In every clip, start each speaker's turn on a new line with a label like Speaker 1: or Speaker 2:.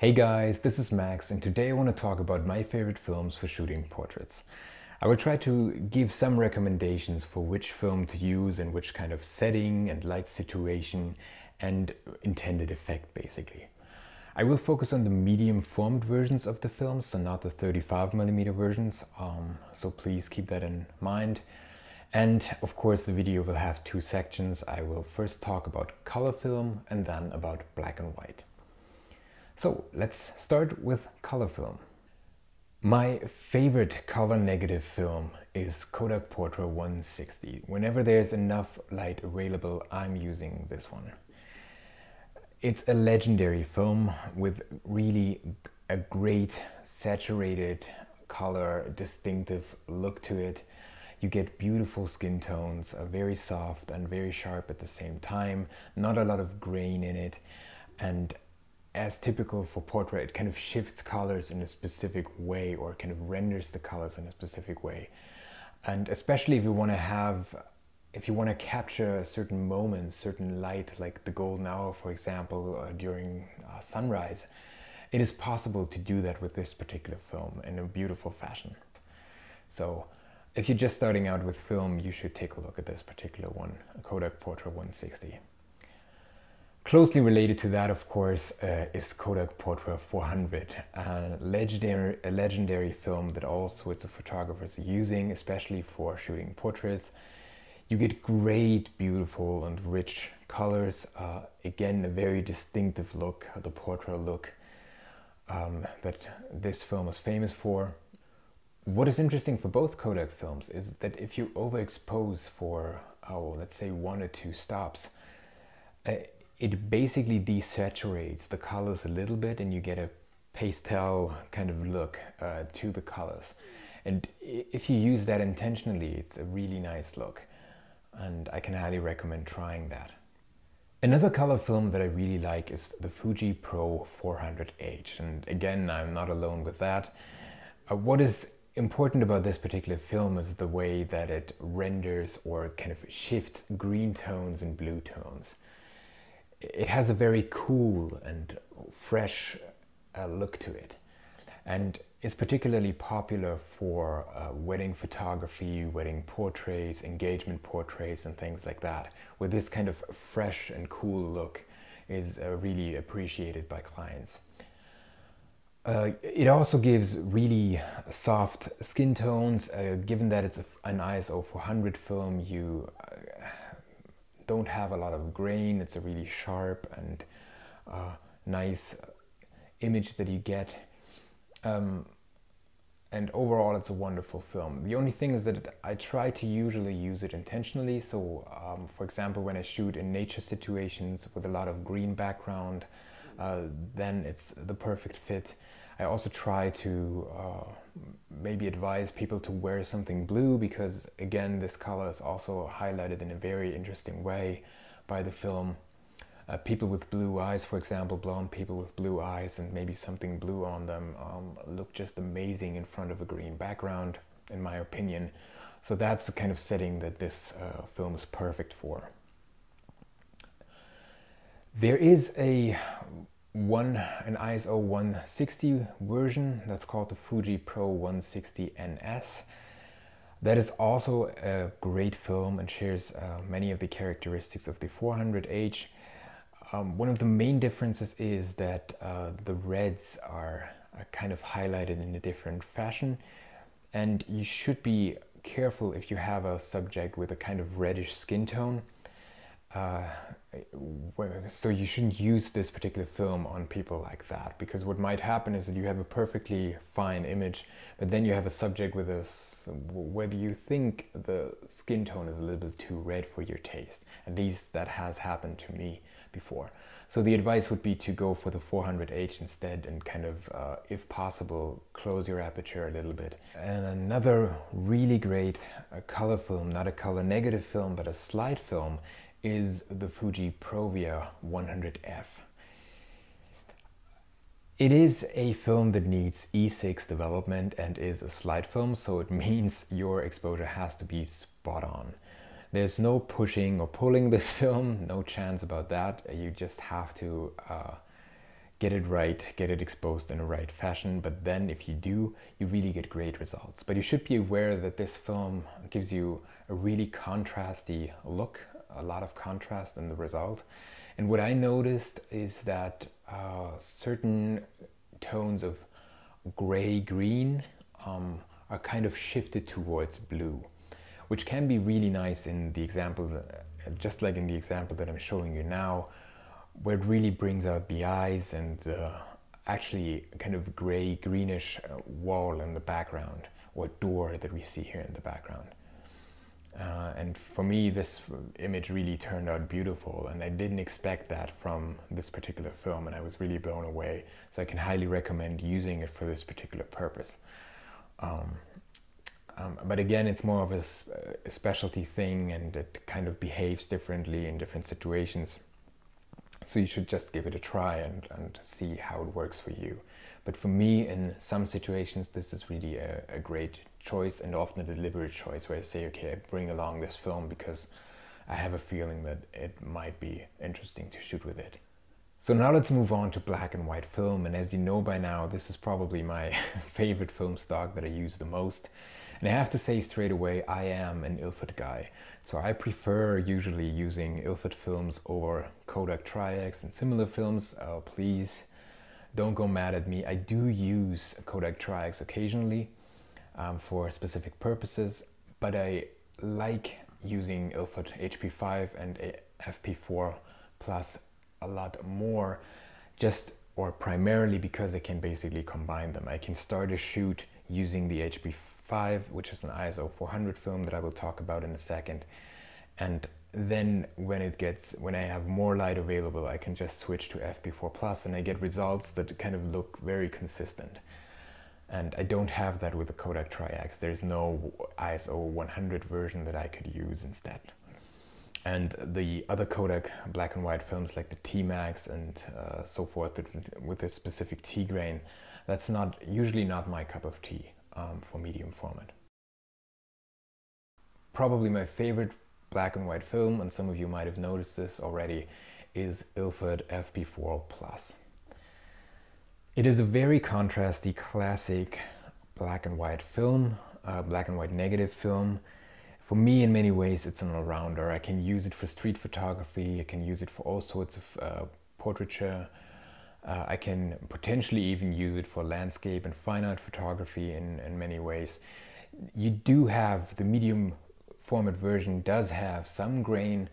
Speaker 1: Hey guys, this is Max, and today I want to talk about my favorite films for shooting portraits. I will try to give some recommendations for which film to use in which kind of setting and light situation and intended effect basically. I will focus on the medium formed versions of the films, so not the 35mm versions, so please keep that in mind. And of course the video will have two sections. I will first talk about color film and then about black and white. So let's start with color film. My favorite color negative film is Kodak Porter 160. Whenever there's enough light available, I'm using this one. It's a legendary film with really a great saturated color, distinctive look to it. You get beautiful skin tones, very soft and very sharp at the same time, not a lot of grain in it, and as typical for portrait, it kind of shifts colors in a specific way or kind of renders the colors in a specific way. And especially if you want to capture certain moments, certain light, like the golden hour, for example, during sunrise, it is possible to do that with this particular film in a beautiful fashion. So if you're just starting out with film, you should take a look at this particular one, Kodak Porter 160. Closely related to that, of course, is Kodak Porter 400, a legendary film that all sorts of photographers are using, especially for shooting portraits. You get great, beautiful and rich colors. Again, a very distinctive look, the portrait look that this film is famous for. What is interesting for both Kodak films is that if you overexpose for, let's say 1 or 2 stops, it basically desaturates the colors a little bit and you get a pastel kind of look to the colors. And if you use that intentionally, it's a really nice look. And I can highly recommend trying that. Another color film that I really like is the Fuji Pro 400H. And again, I'm not alone with that. What is important about this particular film is the way that it renders or kind of shifts green tones and blue tones. It has a very cool and fresh look to it, and is particularly popular for wedding photography, wedding portraits, engagement portraits and things like that, where this kind of fresh and cool look is really appreciated by clients. It also gives really soft skin tones. Given that it's an ISO 400 film, you don't have a lot of grain. It's a really sharp and nice image that you get, and overall it's a wonderful film. The only thing is that I try to usually use it intentionally. So for example, when I shoot in nature situations with a lot of green background, then it's the perfect fit. I also try to maybe advise people to wear something blue, because again, this color is also highlighted in a very interesting way by the film. People with blue eyes, for example, blonde people with blue eyes and maybe something blue on them look just amazing in front of a green background, in my opinion. So that's the kind of setting that this film is perfect for. There is an ISO 160 version that's called the Fuji Pro 160 NS. That is also a great film and shares many of the characteristics of the 400H. One of the main differences is that the reds are kind of highlighted in a different fashion, and you should be careful if you have a subject with a kind of reddish skin tone. So you shouldn't use this particular film on people like that, because what might happen is that you have a perfectly fine image, but then you have a subject with whether you think the skin tone is a little bit too red for your taste. At least that has happened to me before. So the advice would be to go for the 400H instead and kind of, if possible, close your aperture a little bit. And another really great color film, not a color negative film, but a slide film, is the Fuji Provia 100F. It is a film that needs E6 development and is a slide film, so it means your exposure has to be spot on. There's no pushing or pulling this film, no chance about that. You just have to get it right, get it exposed in the right fashion, but then if you do, you really get great results. But you should be aware that this film gives you a really contrasty look, a lot of contrast in the result. And what I noticed is that certain tones of gray-green are kind of shifted towards blue, which can be really nice in the example, just like in the example that I'm showing you now, where it really brings out the eyes and actually kind of gray greenish wall in the background, or door that we see here in the background. And for me, this image really turned out beautiful, and I didn't expect that from this particular film, and I was really blown away. So I can highly recommend using it for this particular purpose. But again, it's more of a specialty thing, and it kind of behaves differently in different situations. So you should just give it a try and see how it works for you. But for me, in some situations, this is really a great choice, and often a deliberate choice, where I say, okay, I bring along this film because I have a feeling that it might be interesting to shoot with it. So now let's move on to black and white film, and as you know by now, this is probably my favorite film stock that I use the most. And I have to say straight away, I am an Ilford guy. So I prefer usually using Ilford films over Kodak Tri-X and similar films. Please don't go mad at me. I do use Kodak Tri-X occasionally for specific purposes, but I like using Ilford HP5 and FP4 Plus a lot more, just or primarily because I can basically combine them. I can start a shoot using the HP5, which is an ISO 400 film that I will talk about in a second, and then when I have more light available, I can just switch to FP4 Plus, and I get results that kind of look very consistent. And I don't have that with the Kodak Tri-X. There's no ISO 100 version that I could use instead. And the other Kodak black and white films like the T-Max and so forth with a specific T grain, that's usually not my cup of tea for medium format. Probably my favorite black and white film, and some of you might have noticed this already, is Ilford FP4 Plus. It is a very contrasty, classic black and white film, black and white negative film. For me, in many ways, it's an all-rounder. I can use it for street photography, I can use it for all sorts of portraiture. I can potentially even use it for landscape and fine art photography in many ways. You do have, the medium format version does have some grain,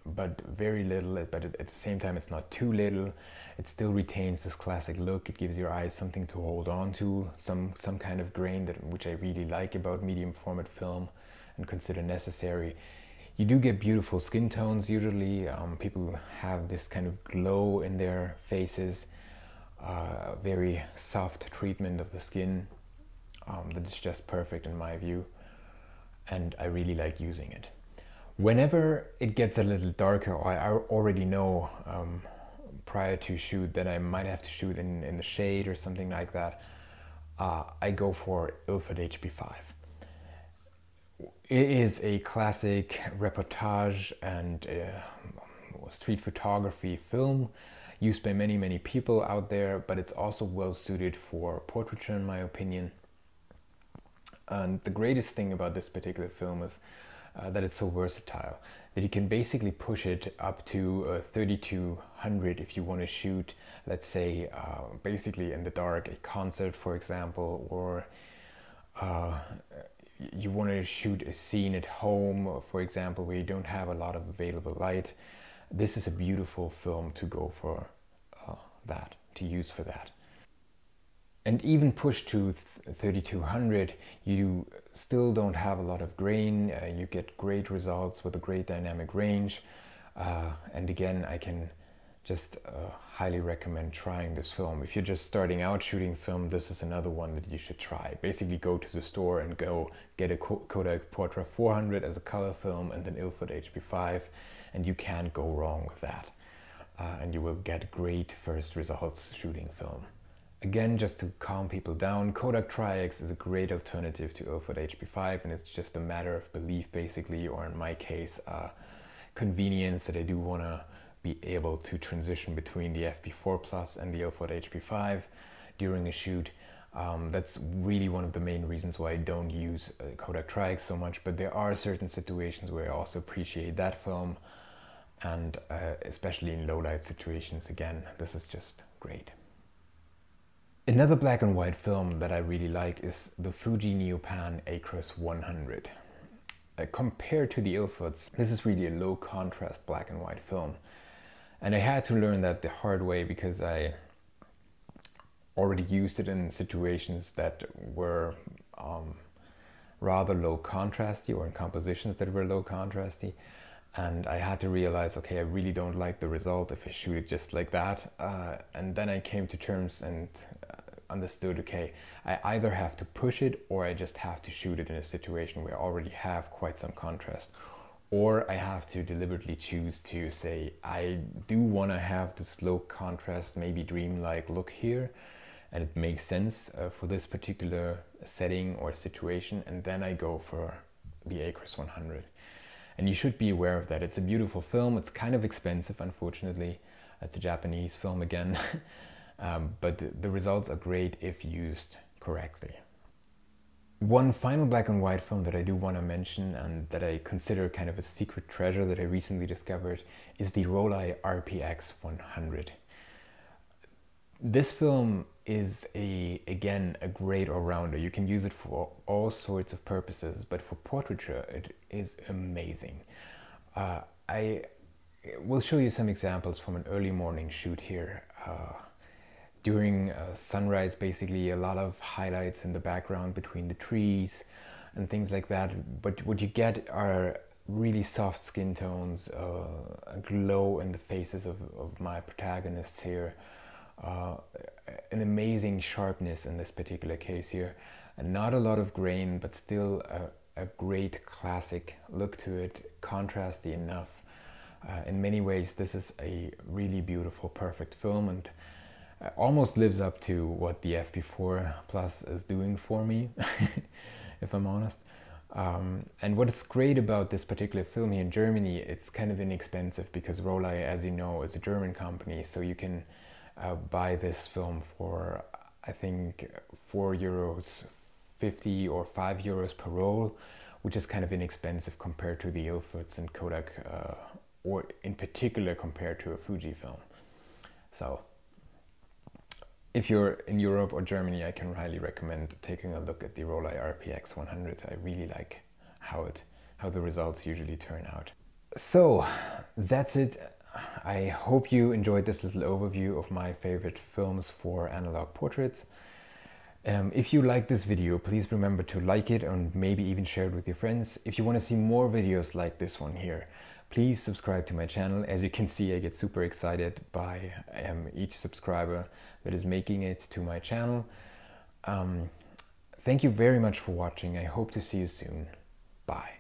Speaker 1: but very little, but at the same time it's not too little. It still retains this classic look. It gives your eyes something to hold on to, some kind of grain, which I really like about medium format film and consider necessary. You do get beautiful skin tones usually. People have this kind of glow in their faces, very soft treatment of the skin that is just perfect in my view, and I really like using it. Whenever it gets a little darker, or I already know prior to shoot that I might have to shoot in the shade or something like that, I go for Ilford HP5. It is a classic reportage and street photography film used by many people out there, but it's also well suited for portraiture in my opinion. And the greatest thing about this particular film is that it's so versatile, that you can basically push it up to 3200 if you want to shoot, let's say, basically in the dark, a concert for example, or you want to shoot a scene at home, for example, where you don't have a lot of available light. This is a beautiful film to go for that, to use for that. And even pushed to 3200, you still don't have a lot of grain. You get great results with a great dynamic range. And again, I can just highly recommend trying this film. If you're just starting out shooting film, this is another one that you should try. Basically go to the store and go get a Kodak Porter 400 as a color film and an Ilford HP5, and you can't go wrong with that. And you will get great first results shooting film. Again, just to calm people down, Kodak Tri-X is a great alternative to Ilford HP5, and it's just a matter of belief basically, or in my case, convenience, that I do want to be able to transition between the FB4 Plus and the Ilford HP5 during a shoot. That's really one of the main reasons why I don't use Kodak Tri-X so much, but there are certain situations where I also appreciate that film, and especially in low light situations, again, this is just great. Another black and white film that I really like is the Fuji Neo Pan Acros 100. Compared to the Ilfords, this is really a low contrast black and white film. And I had to learn that the hard way because I already used it in situations that were rather low contrasty, or in compositions that were low contrasty. And I had to realize, okay, I really don't like the result if I shoot it just like that. And then I came to terms and understood, okay, I either have to push it or I just have to shoot it in a situation where I already have quite some contrast. Or I have to deliberately choose to say, I do want to have this low contrast, maybe dreamlike look here, and it makes sense for this particular setting or situation, and then I go for the Acros 100. And you should be aware of that. It's a beautiful film. It's kind of expensive, unfortunately. It's a Japanese film again, but the results are great if used correctly. One final black and white film that I do want to mention, and that I consider kind of a secret treasure that I recently discovered, is the Rollei RPX 100. This film is again a great all-rounder. You can use it for all sorts of purposes, but for portraiture it is amazing. I will show you some examples from an early morning shoot here. During sunrise, basically a lot of highlights in the background between the trees and things like that. But what you get are really soft skin tones, a glow in the faces of my protagonists here, an amazing sharpness in this particular case here, and not a lot of grain, but still a great classic look to it, contrasty enough. In many ways, this is a really beautiful, perfect film, and almost lives up to what the FB4 Plus is doing for me, if I'm honest. And what is great about this particular film here in Germany, it's kind of inexpensive because Rollei, as you know, is a German company, so you can buy this film for, I think, €4.50 or €5 per roll, which is kind of inexpensive compared to the Ilfords and Kodak, or in particular compared to a Fuji film. So if you're in Europe or Germany, I can highly recommend taking a look at the Rollei RPX 100. I really like how the results usually turn out. So that's it. I hope you enjoyed this little overview of my favorite films for analog portraits. If you like this video, please remember to like it and maybe even share it with your friends. If you want to see more videos like this one here, please subscribe to my channel. As you can see, I get super excited by each subscriber that is making it to my channel. Thank you very much for watching. I hope to see you soon. Bye.